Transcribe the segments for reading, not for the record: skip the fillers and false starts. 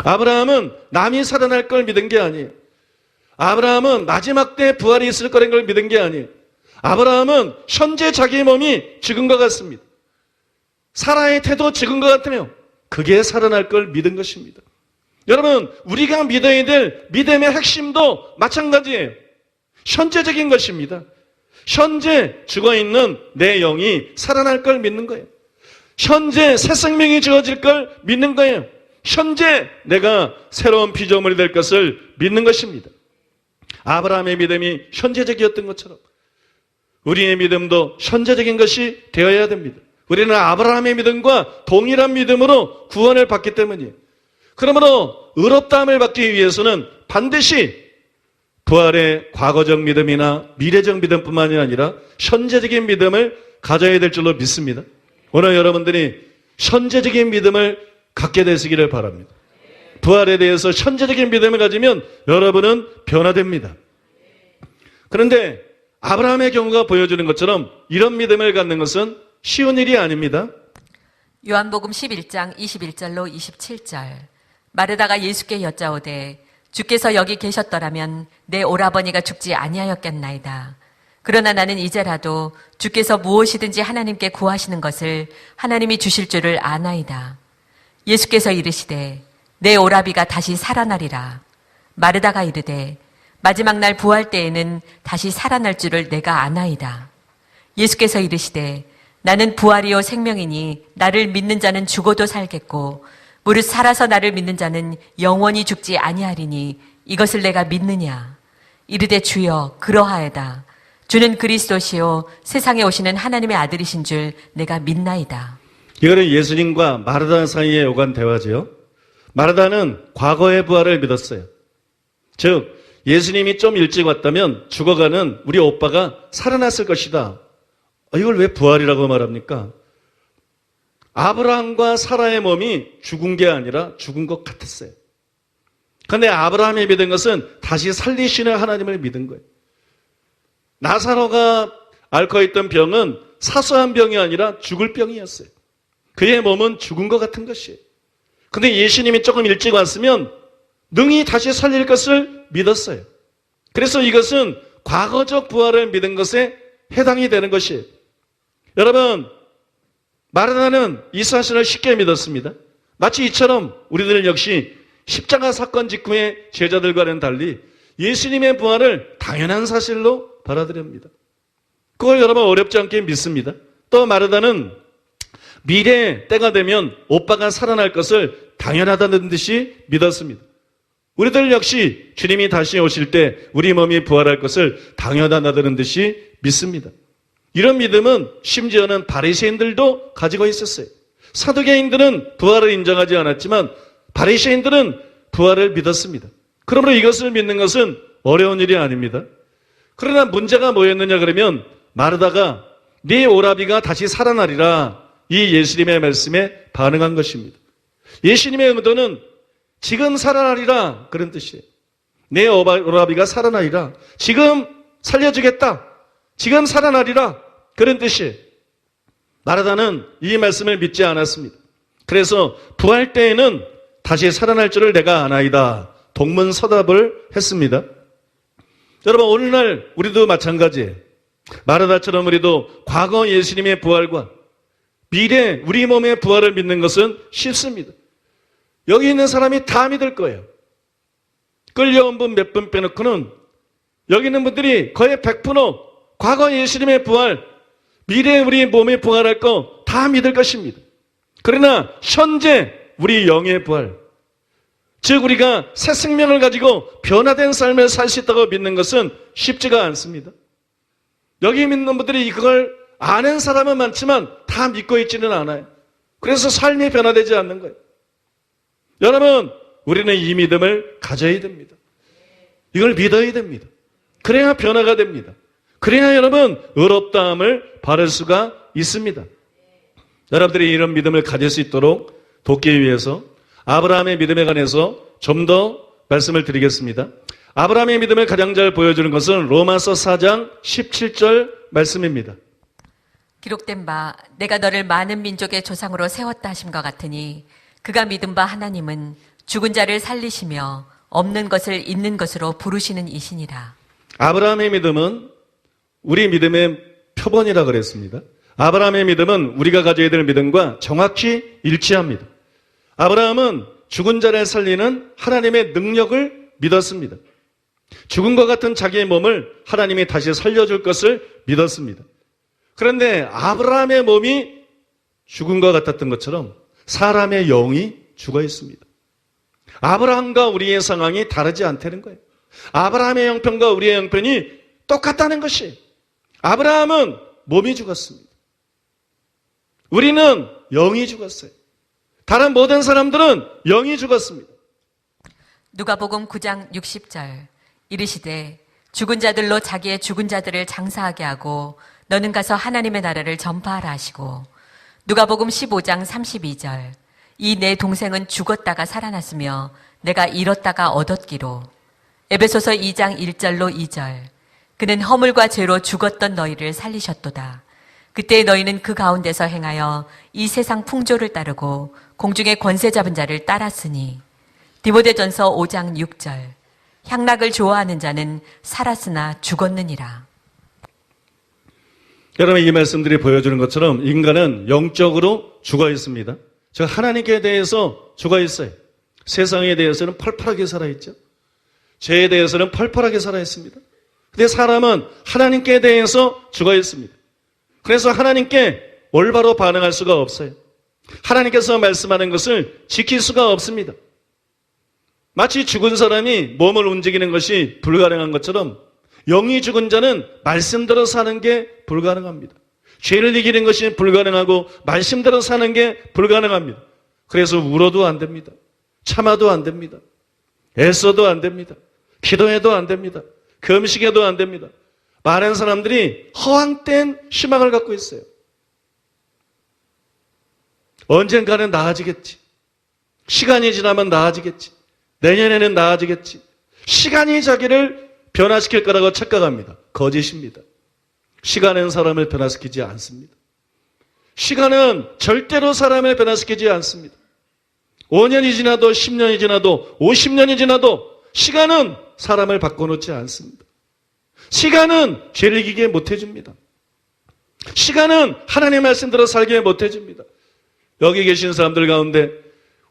아브라함은 남이 살아날 걸 믿은 게 아니에요. 아브라함은 마지막 때 부활이 있을 거라는 걸 믿은 게 아니에요. 아브라함은 현재 자기의 몸이 죽은 것 같습니다. 사라의 태도 죽은 것 같으며 그게 살아날 걸 믿은 것입니다. 여러분, 우리가 믿어야 될 믿음의 핵심도 마찬가지예요. 현재적인 것입니다. 현재 죽어있는 내 영이 살아날 걸 믿는 거예요. 현재 새 생명이 주어질 걸 믿는 거예요. 현재 내가 새로운 피조물이 될 것을 믿는 것입니다. 아브라함의 믿음이 현재적이었던 것처럼 우리의 믿음도 현재적인 것이 되어야 됩니다. 우리는 아브라함의 믿음과 동일한 믿음으로 구원을 받기 때문이에요. 그러므로 의롭다함을 받기 위해서는 반드시 부활의 과거적 믿음이나 미래적 믿음뿐만이 아니라 현재적인 믿음을 가져야 될 줄로 믿습니다. 오늘 여러분들이 현재적인 믿음을 갖게 되시기를 바랍니다. 부활에 대해서 현재적인 믿음을 가지면 여러분은 변화됩니다. 그런데 아브라함의 경우가 보여주는 것처럼 이런 믿음을 갖는 것은 쉬운 일이 아닙니다. 요한복음 11장 21절로 27절. 마르다가 예수께 여짜오되 주께서 여기 계셨더라면 내 오라버니가 죽지 아니하였겠나이다. 그러나 나는 이제라도 주께서 무엇이든지 하나님께 구하시는 것을 하나님이 주실 줄을 아나이다. 예수께서 이르시되 내 오라비가 다시 살아나리라. 마르다가 이르되 마지막 날 부활 때에는 다시 살아날 줄을 내가 아나이다. 예수께서 이르시되 나는 부활이요 생명이니 나를 믿는 자는 죽어도 살겠고 무릇 살아서 나를 믿는 자는 영원히 죽지 아니하리니 이것을 내가 믿느냐. 이르되 주여 그러하에다. 주는 그리스도시요 세상에 오시는 하나님의 아들이신 줄 내가 믿나이다. 이거는 예수님과 마르다 사이에 오간 대화지요. 마르다는 과거의 부활을 믿었어요. 즉 예수님이 좀 일찍 왔다면 죽어가는 우리 오빠가 살아났을 것이다. 이걸 왜 부활이라고 말합니까? 아브라함과 사라의 몸이 죽은 게 아니라 죽은 것 같았어요. 그런데 아브라함이 믿은 것은 다시 살리시는 하나님을 믿은 거예요. 나사로가 앓고 있던 병은 사소한 병이 아니라 죽을 병이었어요. 그의 몸은 죽은 것 같은 것이에요. 그런데 예수님이 조금 일찍 왔으면 능히 다시 살릴 것을 믿었어요. 그래서 이것은 과거적 부활을 믿은 것에 해당이 되는 것이에요. 여러분, 마르다는 이 사실을 쉽게 믿었습니다. 마치 이처럼 우리들 역시 십자가 사건 직후의 제자들과는 달리 예수님의 부활을 당연한 사실로 받아들입니다. 그걸 여러분 어렵지 않게 믿습니다. 또 마르다는 미래 때가 되면 오빠가 살아날 것을 당연하다는 듯이 믿었습니다. 우리들 역시 주님이 다시 오실 때 우리 몸이 부활할 것을 당연하다는 듯이 믿습니다. 이런 믿음은 심지어는 바리새인들도 가지고 있었어요. 사두개인들은 부활을 인정하지 않았지만 바리새인들은 부활을 믿었습니다. 그러므로 이것을 믿는 것은 어려운 일이 아닙니다. 그러나 문제가 뭐였느냐 그러면 마르다가 네 오라비가 다시 살아나리라 이 예수님의 말씀에 반응한 것입니다. 예수님의 의도는 지금 살아나리라 그런 뜻이에요. 내 오라비가 살아나리라. 지금 살려주겠다. 지금 살아나리라 그런 뜻이에요. 마르다는 이 말씀을 믿지 않았습니다. 그래서 부활 때에는 다시 살아날 줄을 내가 아나이다. 동문서답을 했습니다. 여러분 오늘날 우리도 마찬가지예요. 마르다처럼 우리도 과거 예수님의 부활과 미래 우리 몸의 부활을 믿는 것은 쉽습니다. 여기 있는 사람이 다 믿을 거예요. 끌려온 분 몇 분 빼놓고는 여기 있는 분들이 거의 100% 과거 예수님의 부활, 미래 우리 몸에 부활할 거 다 믿을 것입니다. 그러나 현재 우리 영의 부활, 즉 우리가 새 생명을 가지고 변화된 삶을 살 수 있다고 믿는 것은 쉽지가 않습니다. 여기 믿는 분들이 그걸 아는 사람은 많지만 다 믿고 있지는 않아요. 그래서 삶이 변화되지 않는 거예요. 여러분, 우리는 이 믿음을 가져야 됩니다. 이걸 믿어야 됩니다. 그래야 변화가 됩니다. 그래야 여러분 의롭다함을 받을 수가 있습니다. 여러분들이 이런 믿음을 가질 수 있도록 돕기 위해서 아브라함의 믿음에 관해서 좀 더 말씀을 드리겠습니다. 아브라함의 믿음을 가장 잘 보여주는 것은 로마서 4장 17절 말씀입니다. 기록된 바 내가 너를 많은 민족의 조상으로 세웠다 하심과 같으니 그가 믿은 바 하나님은 죽은 자를 살리시며 없는 것을 있는 것으로 부르시는 이시니라. 아브라함의 믿음은 우리 믿음의 표본이라 그랬습니다. 아브라함의 믿음은 우리가 가져야 될 믿음과 정확히 일치합니다. 아브라함은 죽은 자를 살리는 하나님의 능력을 믿었습니다. 죽은 것 같은 자기의 몸을 하나님이 다시 살려줄 것을 믿었습니다. 그런데 아브라함의 몸이 죽은 것 같았던 것처럼 사람의 영이 죽어 있습니다. 아브라함과 우리의 상황이 다르지 않다는 거예요. 아브라함의 형편과 우리의 형편이 똑같다는 것이. 아브라함은 몸이 죽었습니다. 우리는 영이 죽었어요. 다른 모든 사람들은 영이 죽었습니다. 누가복음 9장 60절. 이르시되 죽은 자들로 자기의 죽은 자들을 장사하게 하고 너는 가서 하나님의 나라를 전파하라 하시고, 누가복음 15장 32절. 이 내 동생은 죽었다가 살아났으며 내가 잃었다가 얻었기로. 에베소서 2장 1절로 2절. 그는 허물과 죄로 죽었던 너희를 살리셨도다. 그때 너희는 그 가운데서 행하여 이 세상 풍조를 따르고 공중의 권세 잡은 자를 따랐으니. 디모데전서 5장 6절. 향락을 좋아하는 자는 살았으나 죽었느니라. 여러분, 이 말씀들이 보여주는 것처럼 인간은 영적으로 죽어 있습니다. 즉 하나님께 대해서 죽어 있어요. 세상에 대해서는 펄펄하게 살아있죠. 죄에 대해서는 펄펄하게 살아있습니다. 근데 사람은 하나님께 대해서 죽어 있습니다. 그래서 하나님께 올바로 반응할 수가 없어요. 하나님께서 말씀하는 것을 지킬 수가 없습니다. 마치 죽은 사람이 몸을 움직이는 것이 불가능한 것처럼 영이 죽은 자는 말씀대로 사는 게 불가능합니다. 죄를 이기는 것이 불가능하고 말씀대로 사는 게 불가능합니다. 그래서 울어도 안 됩니다. 참아도 안 됩니다. 애써도 안 됩니다. 기도해도 안 됩니다. 금식해도 안 됩니다. 많은 사람들이 허황된 희망을 갖고 있어요. 언젠가는 나아지겠지. 시간이 지나면 나아지겠지. 내년에는 나아지겠지. 시간이 자기를 변화시킬 거라고 착각합니다. 거짓입니다. 시간은 사람을 변화시키지 않습니다. 시간은 절대로 사람을 변화시키지 않습니다. 5년이 지나도 10년이 지나도 50년이 지나도 시간은 사람을 바꿔놓지 않습니다. 시간은 죄를 이기게 못해줍니다. 시간은 하나님의 말씀대로 살게 못해줍니다. 여기 계신 사람들 가운데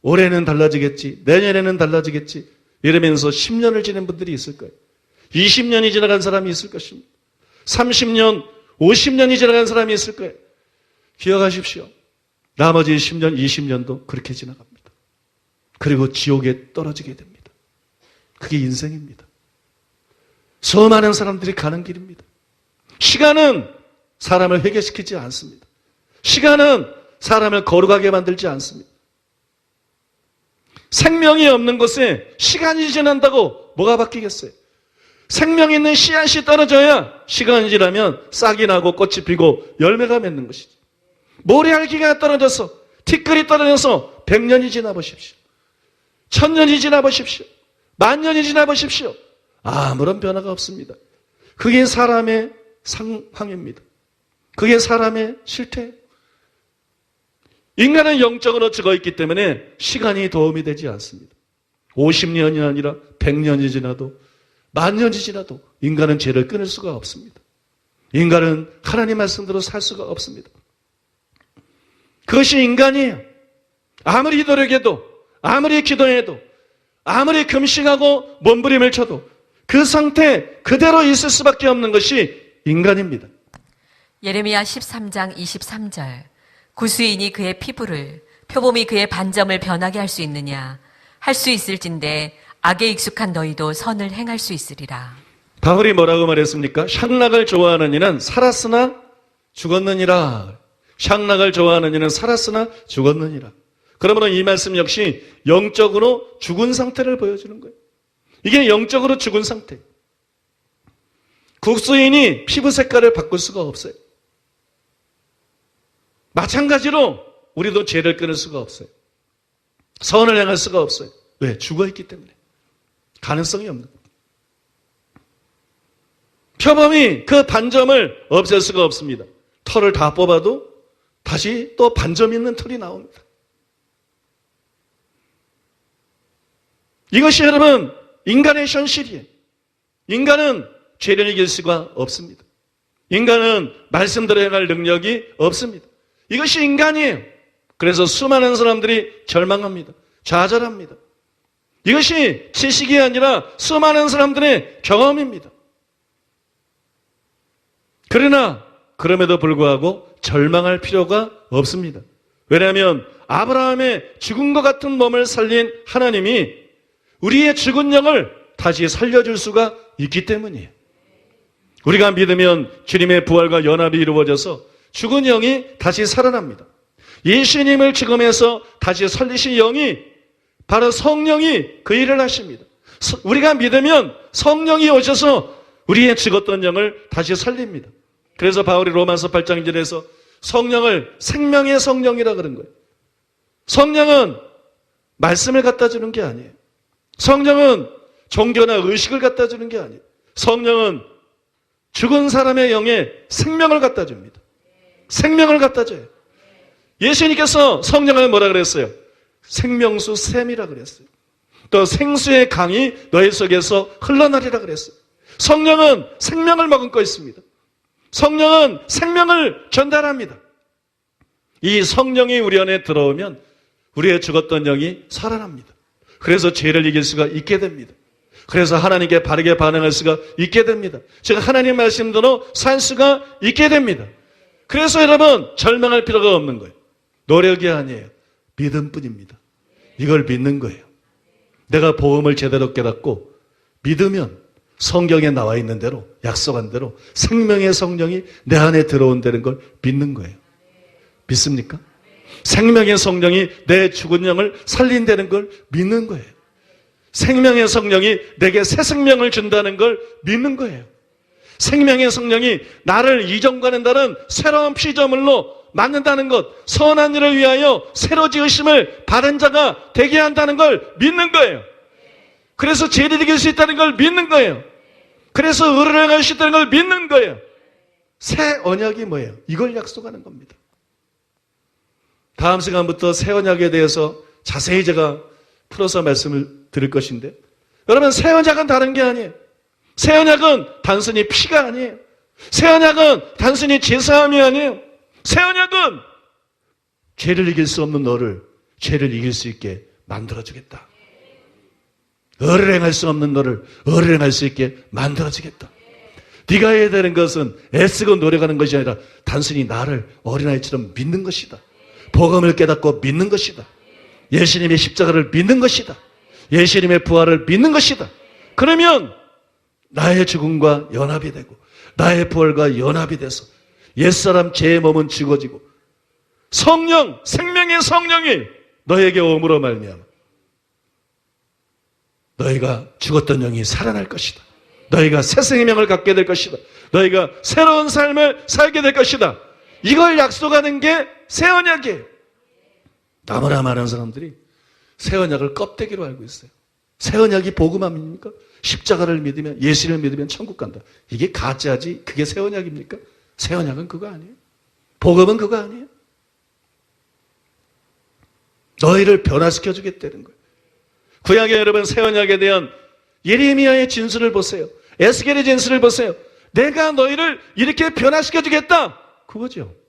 올해는 달라지겠지, 내년에는 달라지겠지 이러면서 10년을 지낸 분들이 있을 거예요. 20년이 지나간 사람이 있을 것입니다. 30년, 50년이 지나간 사람이 있을 거예요. 기억하십시오. 나머지 10년, 20년도 그렇게 지나갑니다. 그리고 지옥에 떨어지게 됩니다. 그게 인생입니다. 수많은 사람들이 가는 길입니다. 시간은 사람을 회개시키지 않습니다. 시간은 사람을 거룩하게 만들지 않습니다. 생명이 없는 곳에 시간이 지난다고 뭐가 바뀌겠어요? 생명 있는 씨앗이 떨어져야 시간이 지나면 싹이 나고 꽃이 피고 열매가 맺는 것이지. 모래알기가 떨어져서 티끌이 떨어져서 100년이 지나보십시오. 1000년이 지나보십시오. 10,000년이 지나보십시오. 아무런 변화가 없습니다. 그게 사람의 상황입니다. 그게 사람의 실태예요. 인간은 영적으로 죽어있기 때문에 시간이 도움이 되지 않습니다. 50년이 아니라 100년이 지나도 10,000년이 지나도 인간은 죄를 끊을 수가 없습니다. 인간은 하나님 말씀대로 살 수가 없습니다. 그것이 인간이에요. 아무리 노력해도, 아무리 기도해도, 아무리 금식하고 몸부림을 쳐도 그 상태 그대로 있을 수밖에 없는 것이 인간입니다. 예레미야 13장 23절. 구수인이 그의 피부를, 표범이 그의 반점을 변하게 할 수 있느냐? 할 수 있을진데 악에 익숙한 너희도 선을 행할 수 있으리라. 바울이 뭐라고 말했습니까? 향락을 좋아하는 이는 살았으나 죽었느니라. 향락을 좋아하는 이는 살았으나 죽었느니라. 그러므로 이 말씀 역시 영적으로 죽은 상태를 보여주는 거예요. 이게 영적으로 죽은 상태. 국수인이 피부 색깔을 바꿀 수가 없어요. 마찬가지로 우리도 죄를 끊을 수가 없어요. 선을 행할 수가 없어요. 왜? 죽어있기 때문에. 가능성이 없는 거예요. 표범이 그 반점을 없앨 수가 없습니다. 털을 다 뽑아도 다시 또 반점 있는 털이 나옵니다. 이것이 여러분 인간의 현실이에요. 인간은 죄를 이길 수가 없습니다. 인간은 말씀대로 행할 능력이 없습니다. 이것이 인간이에요. 그래서 수많은 사람들이 절망합니다. 좌절합니다. 이것이 지식이 아니라 수많은 사람들의 경험입니다. 그러나 그럼에도 불구하고 절망할 필요가 없습니다. 왜냐하면 아브라함의 죽은 것 같은 몸을 살린 하나님이 우리의 죽은 영을 다시 살려줄 수가 있기 때문이에요. 우리가 믿으면 주님의 부활과 연합이 이루어져서 죽은 영이 다시 살아납니다. 예수님을 죽음에서 다시 살리신 영이 바로 성령이 그 일을 하십니다. 우리가 믿으면 성령이 오셔서 우리의 죽었던 영을 다시 살립니다. 그래서 바울이 로마서 8장 1절에서 성령을 생명의 성령이라 그런 거예요. 성령은 말씀을 갖다 주는 게 아니에요. 성령은 종교나 의식을 갖다 주는 게 아니에요. 성령은 죽은 사람의 영에 생명을 갖다 줍니다. 생명을 갖다 줘요. 예수님께서 성령을 뭐라 그랬어요? 생명수 샘이라 그랬어요. 또 생수의 강이 너희 속에서 흘러나리라 그랬어요. 성령은 생명을 머금고 있습니다. 성령은 생명을 전달합니다. 이 성령이 우리 안에 들어오면 우리의 죽었던 영이 살아납니다. 그래서 죄를 이길 수가 있게 됩니다. 그래서 하나님께 바르게 반응할 수가 있게 됩니다. 제가 하나님 말씀대로 살 수가 있게 됩니다. 그래서 여러분 절망할 필요가 없는 거예요. 노력이 아니에요. 믿음뿐입니다. 이걸 믿는 거예요. 내가 복음을 제대로 깨닫고 믿으면 성경에 나와 있는 대로 약속한 대로 생명의 성령이 내 안에 들어온다는 걸 믿는 거예요. 믿습니까? 생명의 성령이 내 죽은 영을 살린다는 걸 믿는 거예요. 생명의 성령이 내게 새 생명을 준다는 걸 믿는 거예요. 생명의 성령이 나를 이전과는 다른 새로운 피조물로 만든다는 것, 선한 일을 위하여 새로 지으심을 받은 자가 되게 한다는 걸 믿는 거예요. 그래서 죄를 이길 수 있다는 걸 믿는 거예요. 그래서 의를 행할 수 있다는 걸 믿는 거예요. 새 언약이 뭐예요? 이걸 약속하는 겁니다. 다음 시간부터 새 언약에 대해서 자세히 제가 풀어서 말씀을 드릴 것인데, 여러분 새 언약은 다른 게 아니에요. 새 언약은 단순히 피가 아니에요. 새 언약은 단순히 제사함이 아니에요. 새 언약은 죄를 이길 수 없는 너를 죄를 이길 수 있게 만들어주겠다. 의를 행할 수 없는 너를 의를 행할 수 있게 만들어주겠다. 네가 해야 되는 것은 애쓰고 노력하는 것이 아니라 단순히 나를 어린아이처럼 믿는 것이다. 복음을 깨닫고 믿는 것이다. 예수님의 십자가를 믿는 것이다. 예수님의 부활을 믿는 것이다. 그러면 나의 죽음과 연합이 되고 나의 부활과 연합이 돼서 옛사람 죄의 몸은 죽어지고 성령, 생명의 성령이 너에게 오므로 말미암아 너희가 죽었던 영이 살아날 것이다. 너희가 새 생명을 갖게 될 것이다. 너희가 새로운 삶을 살게 될 것이다. 이걸 약속하는 게 새 언약이에요. 너무나 많은 사람들이 새 언약을 껍데기로 알고 있어요. 새 언약이 복음 아닙니까? 십자가를 믿으면, 예수를 믿으면 천국 간다. 이게 가짜지 그게 새 언약입니까? 새 언약은 그거 아니에요. 복음은 그거 아니에요. 너희를 변화시켜 주겠다는 거예요. 구약의 여러분 새 언약에 대한 예레미야의 진술을 보세요. 에스겔의 진술을 보세요. 내가 너희를 이렇게 변화시켜 주겠다. 그거죠.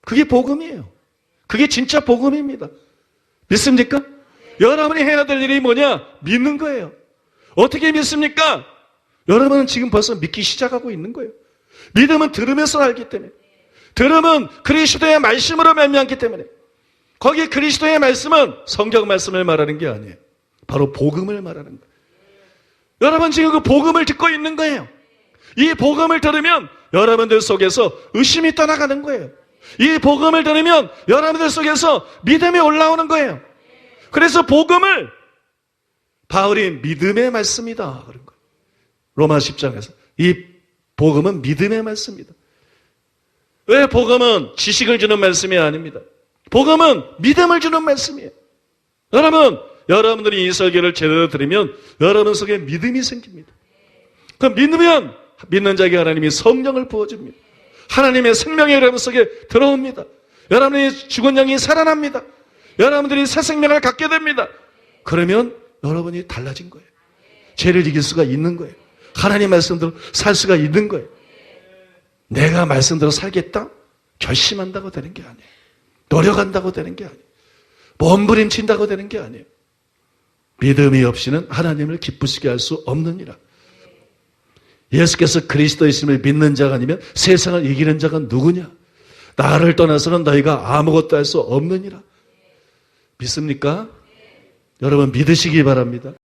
그게 복음이에요. 그게 진짜 복음입니다. 믿습니까? 여러분이 해야 될 일이 뭐냐? 믿는 거예요. 어떻게 믿습니까? 여러분은 지금 벌써 믿기 시작하고 있는 거예요. 믿음은 들으면서 알기 때문에. 들음은 그리스도의 말씀으로 말미암기 때문에. 거기 그리스도의 말씀은 성경 말씀을 말하는 게 아니에요. 바로 복음을 말하는 거예요. 여러분 지금 그 복음을 듣고 있는 거예요. 이 복음을 들으면 여러분들 속에서 의심이 떠나가는 거예요. 이 복음을 들으면 여러분들 속에서 믿음이 올라오는 거예요. 그래서 복음을 바울이 믿음의 말씀이다 그런 거예요. 로마 10장에서 이 복음은 믿음의 말씀이다. 왜 복음은 지식을 주는 말씀이 아닙니다. 복음은 믿음을 주는 말씀이에요. 여러분들이 이 설교를 제대로 들으면 여러분 속에 믿음이 생깁니다. 그 믿으면 믿는 자에게 하나님이 성령을 부어줍니다. 하나님의 생명이 여러분 속에 들어옵니다. 여러분의 죽은 영이 살아납니다. 여러분들이 새 생명을 갖게 됩니다. 그러면 여러분이 달라진 거예요. 죄를 이길 수가 있는 거예요. 하나님 말씀대로 살 수가 있는 거예요. 내가 말씀대로 살겠다? 결심한다고 되는 게 아니에요. 노력한다고 되는 게 아니에요. 몸부림친다고 되는 게 아니에요. 믿음이 없이는 하나님을 기쁘시게 할 수 없느니라. 예수께서 그리스도이심을 믿는 자가 아니면 세상을 이기는 자가 누구냐? 나를 떠나서는 너희가 아무것도 할 수 없느니라. 믿습니까? 여러분 믿으시기 바랍니다.